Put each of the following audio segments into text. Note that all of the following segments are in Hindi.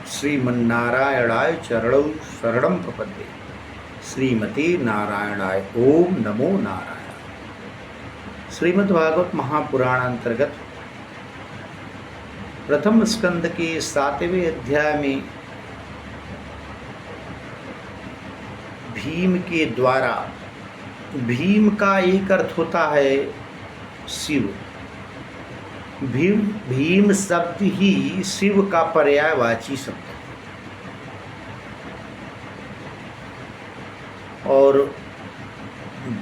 श्रीमन्नारायणाय चरणौ शरणं प्रपद्ये। श्रीमते नारायणाय ओम नमो नारायण। श्रीमद्भागवत महापुराण अंतर्गत प्रथम स्कंद के 7वें अध्याय में भीम के द्वारा, भीम का एक अर्थ होता है शिव। भीम शब्द ही शिव का पर्यायवाची शब्द है और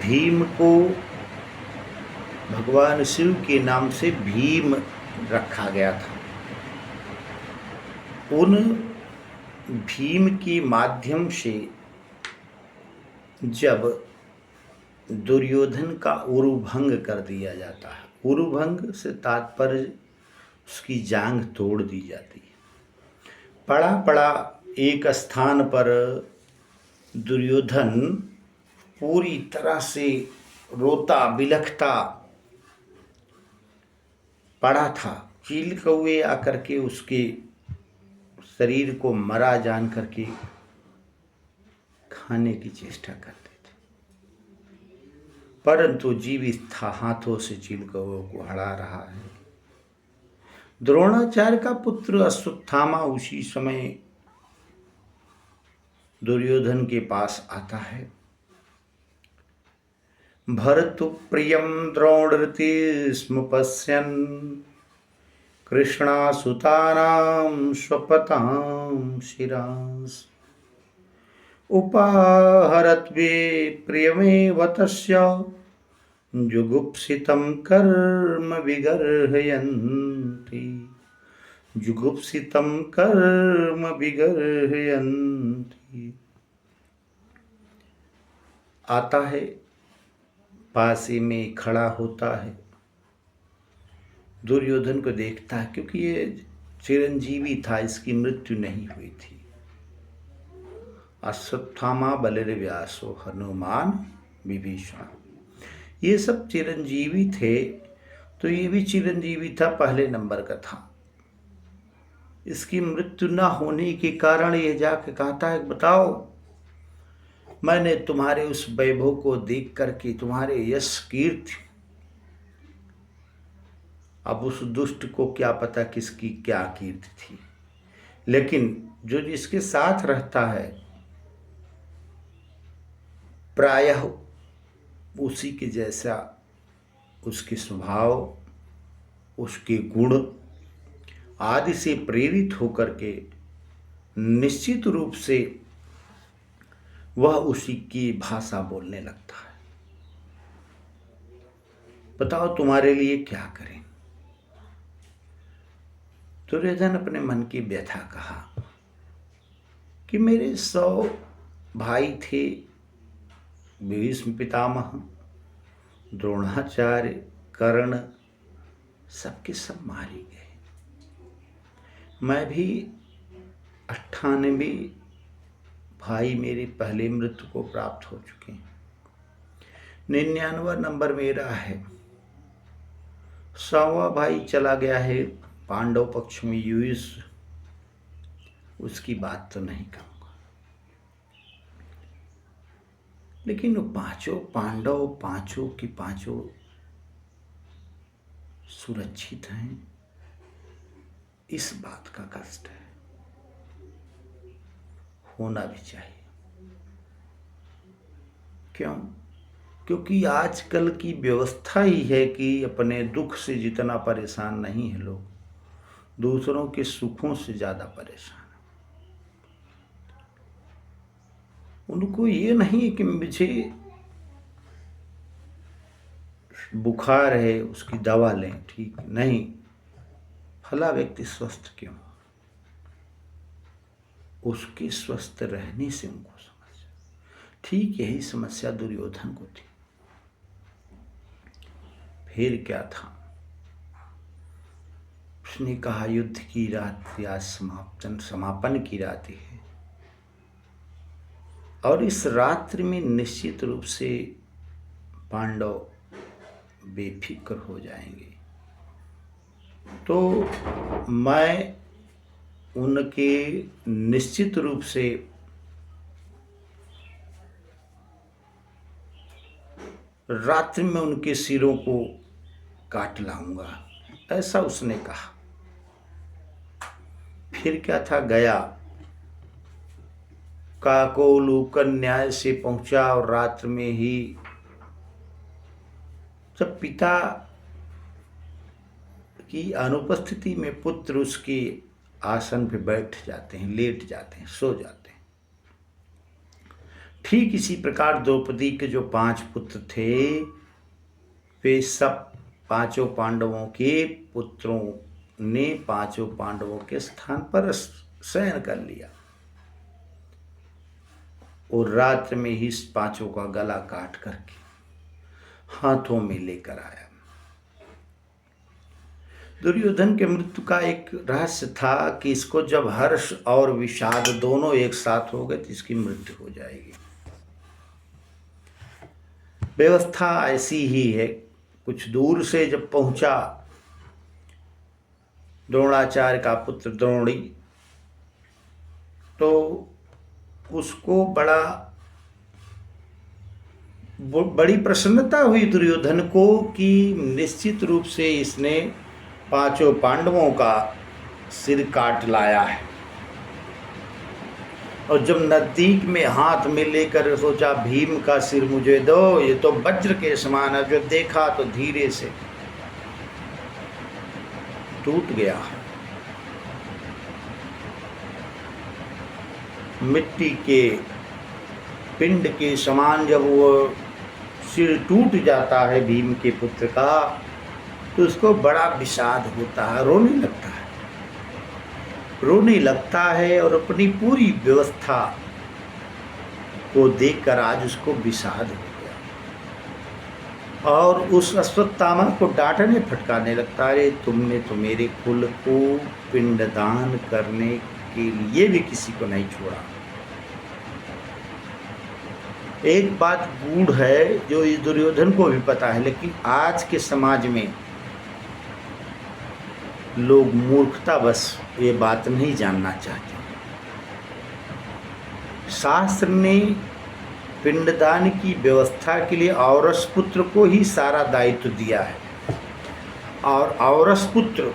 भीम को भगवान शिव के नाम से भीम रखा गया था। उन भीम के माध्यम से जब दुर्योधन का उरुभंग कर दिया जाता है, उरुभंग से तात्पर्य उसकी जांघ तोड़ दी जाती है। पड़ा पड़ा एक स्थान पर दुर्योधन पूरी तरह से रोता बिलखता पड़ा था। चील कौवे आकर के उसके शरीर को मरा जान करके खाने की चेष्टा करते थे, परंतु जीवित था, हाथों से चील कौवे को हरा रहा है। द्रोणाचार्य का पुत्र अश्वत्थामा उसी समय दुर्योधन के पास आता है। भर्तु प्रियं द्रोणरति स्म पश्यन् कृष्णासुतानां स्वपतां शिरांस् उपाहरत्वे प्रियमेव तस्य जुगुप्सितं कर्म विगर्हयन्ति, जुगुप्सितं कर्म विगर्हयन्ति। आता है, पास ही में खड़ा होता है, दुर्योधन को देखता है, क्योंकि ये चिरंजीवी था, इसकी मृत्यु नहीं हुई थी। अश्वत्थामा बलिर्व्यासो हनुमान विभीषण, ये सब चिरंजीवी थे, तो ये भी चिरंजीवी था, पहले नंबर का था। इसकी मृत्यु न होने के कारण ये जाके कहता है, बताओ मैंने तुम्हारे उस वैभव को देख करके, तुम्हारे यश कीर्ति, अब उस दुष्ट को क्या पता किसकी क्या कीर्ति थी, लेकिन जो जिसके साथ रहता है प्रायः उसी के जैसा उसके स्वभाव, उसके गुण आदि से प्रेरित होकर के निश्चित रूप से वह उसी की भाषा बोलने लगता है। बताओ तुम्हारे लिए क्या करें। दुर्योधन अपने मन की व्यथा कहा कि मेरे 100 भाई थे, भीष्म पितामह, द्रोणाचार्य, कर्ण, सबके सब मारे गए। मैं भी 98 भाई मेरे पहले मृत्यु को प्राप्त हो चुके हैं। 99वां नंबर मेरा है। 100वां भाई चला गया है पांडव पक्ष में युयुष, उसकी बात तो नहीं कहूँगा, लेकिन वो पांचों पांडव, पांचों की पांचों सुरक्षित हैं, इस बात का कष्ट है, होना भी चाहिए। क्यों? क्योंकि आजकल की व्यवस्था ही है कि अपने दुख से जितना परेशान नहीं है लोग, दूसरों के सुखों से ज्यादा परेशान है। उनको ये नहीं कि मुझे बुखार है उसकी दवा लें, ठीक नहीं, फला व्यक्ति स्वस्थ क्यों, उसके स्वस्थ रहने से उनको समस्या। ठीक यही समस्या दुर्योधन को थी। फिर क्या था, उसने कहा युद्ध की रात आज समापन की रात है, और इस रात्रि में निश्चित रूप से पांडव बेफिक्र हो जाएंगे। तो मैं उनके निश्चित रूप से रात्रि में उनके सिरों को काट लाऊंगा, ऐसा उसने कहा। फिर क्या था, गया काकोलूकन न्याय से पहुंचा और रात्र में ही जब पिता की अनुपस्थिति में पुत्र उसके आसन पे बैठ जाते हैं, लेट जाते हैं, सो जाते हैं। ठीक इसी प्रकार द्रौपदी के जो 5 पुत्र थे वे सब 5 पांडवों के पुत्रों ने 5 पांडवों के स्थान पर शयन कर लिया और रात्र में ही 5 का गला काट करके हाथों में लेकर आया। दुर्योधन के मृत्यु का एक रहस्य था कि इसको जब हर्ष और विषाद दोनों एक साथ हो गए तो इसकी मृत्यु हो जाएगी। व्यवस्था ऐसी ही है। कुछ दूर से जब पहुंचा द्रोणाचार्य का पुत्र द्रोणी, तो उसको बड़ी प्रसन्नता हुई दुर्योधन को कि निश्चित रूप से इसने 5 पांडवों का सिर काट लाया है। और जब नजदीक में हाथ में लेकर सोचा भीम का सिर मुझे दो, ये तो वज्र के समान है, जो देखा तो धीरे से टूट गया। मिट्टी के पिंड के समान जब वो सिर टूट जाता है भीम के पुत्र का, तो उसको बड़ा विषाद होता है, रोने लगता है और अपनी पूरी व्यवस्था को देखकर आज उसको विषाद हो गया और उस अश्वत्थामा को डांटने फटकारने लगता है, तुमने तो मेरे कुल को पिंडदान करने के लिए भी किसी को नहीं छोड़ा। एक बात गूढ़ है जो इस दुर्योधन को भी पता है, लेकिन आज के समाज में लोग मूर्खतावश ये बात नहीं जानना चाहते। शास्त्र ने पिंडदान की व्यवस्था के लिए औरस पुत्र को ही सारा दायित्व दिया है और औरस पुत्र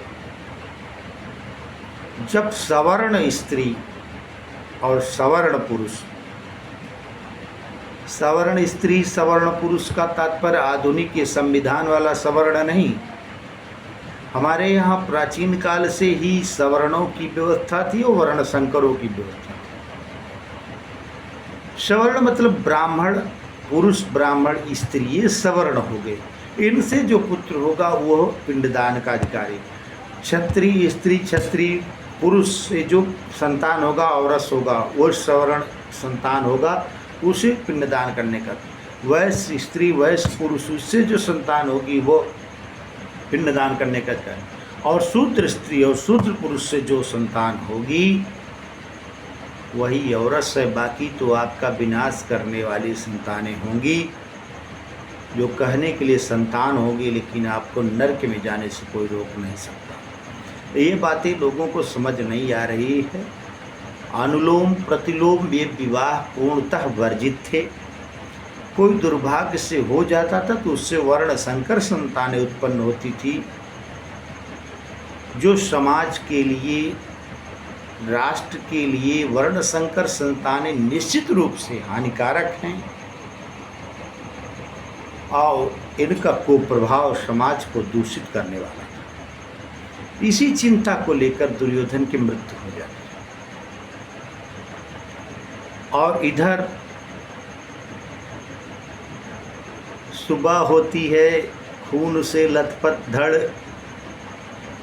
जब सवर्ण स्त्री और सवर्ण पुरुष, सवर्ण स्त्री सवर्ण पुरुष का तात्पर्य आधुनिक ये संविधान वाला सवर्ण नहीं। हमारे यहाँ प्राचीन काल से ही सवर्णों की व्यवस्था थी और वर्ण संकरों की व्यवस्था थी। सवर्ण मतलब ब्राह्मण पुरुष, ब्राह्मण स्त्री, ये सवर्ण हो गए। इनसे जो पुत्र होगा वो पिंडदान का अधिकारी। क्षत्रिय स्त्री, क्षत्रिय पुरुष से जो संतान होगा, औरस होगा, वो सवर्ण संतान होगा, उसे पिंडदान करने का। वैश्य स्त्री, वैश्य पुरुष, उससे जो संतान होगी वो पिंडदान करने का है। और शूद्र स्त्री और शूद्र पुरुष से जो संतान होगी वही औरस है। बाकी तो आपका विनाश करने वाली संतानें होंगी, जो कहने के लिए संतान होगी लेकिन आपको नरक में जाने से कोई रोक नहीं सकता। ये बातें लोगों को समझ नहीं आ रही है। अनुलोम प्रतिलोम ये विवाह पूर्णतः वर्जित थे। कोई दुर्भाग्य से हो जाता था तो उससे वर्ण संकर संतानें उत्पन्न होती थी, जो समाज के लिए, राष्ट्र के लिए वर्ण संकर संतानें निश्चित रूप से हानिकारक हैं और इनका कुप्रभाव समाज को दूषित करने वाला था। इसी चिंता को लेकर दुर्योधन की मृत्यु हो जाती है। और इधर सुबह होती है, खून से लथपथ धड़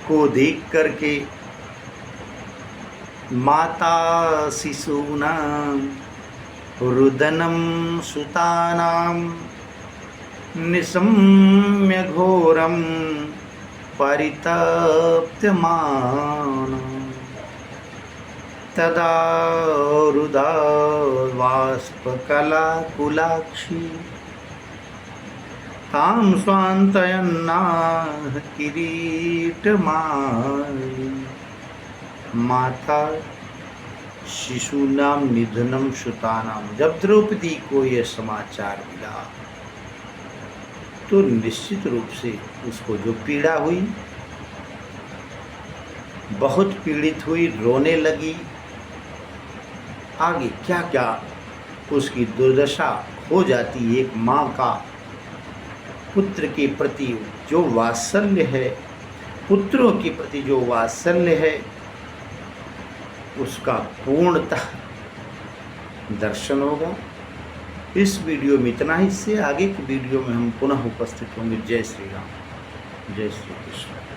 को देख करके माता शिशूनां रुदनं सुतानां निशम्य घोरं परितप्यमाना तदा रुदा बाष्पकलाकुलाक्षी तां स्वान्तयन्नाह किरीटमाली माता शिशूनाम निधनम सुतानाम, जब द्रौपदी को यह समाचार मिला तो निश्चित रूप से उसको जो पीड़ा हुई, बहुत पीड़ित हुई, रोने लगी। आगे क्या क्या उसकी दुर्दशा हो जाती। एक माँ का पुत्र के प्रति जो वात्सल्य है, पुत्रों के प्रति जो वात्सल्य है, उसका पूर्णतः दर्शन होगा। इस वीडियो में इतना ही। इससे आगे की वीडियो में हम पुनः उपस्थित होंगे। जय श्री राम, जय श्री कृष्ण।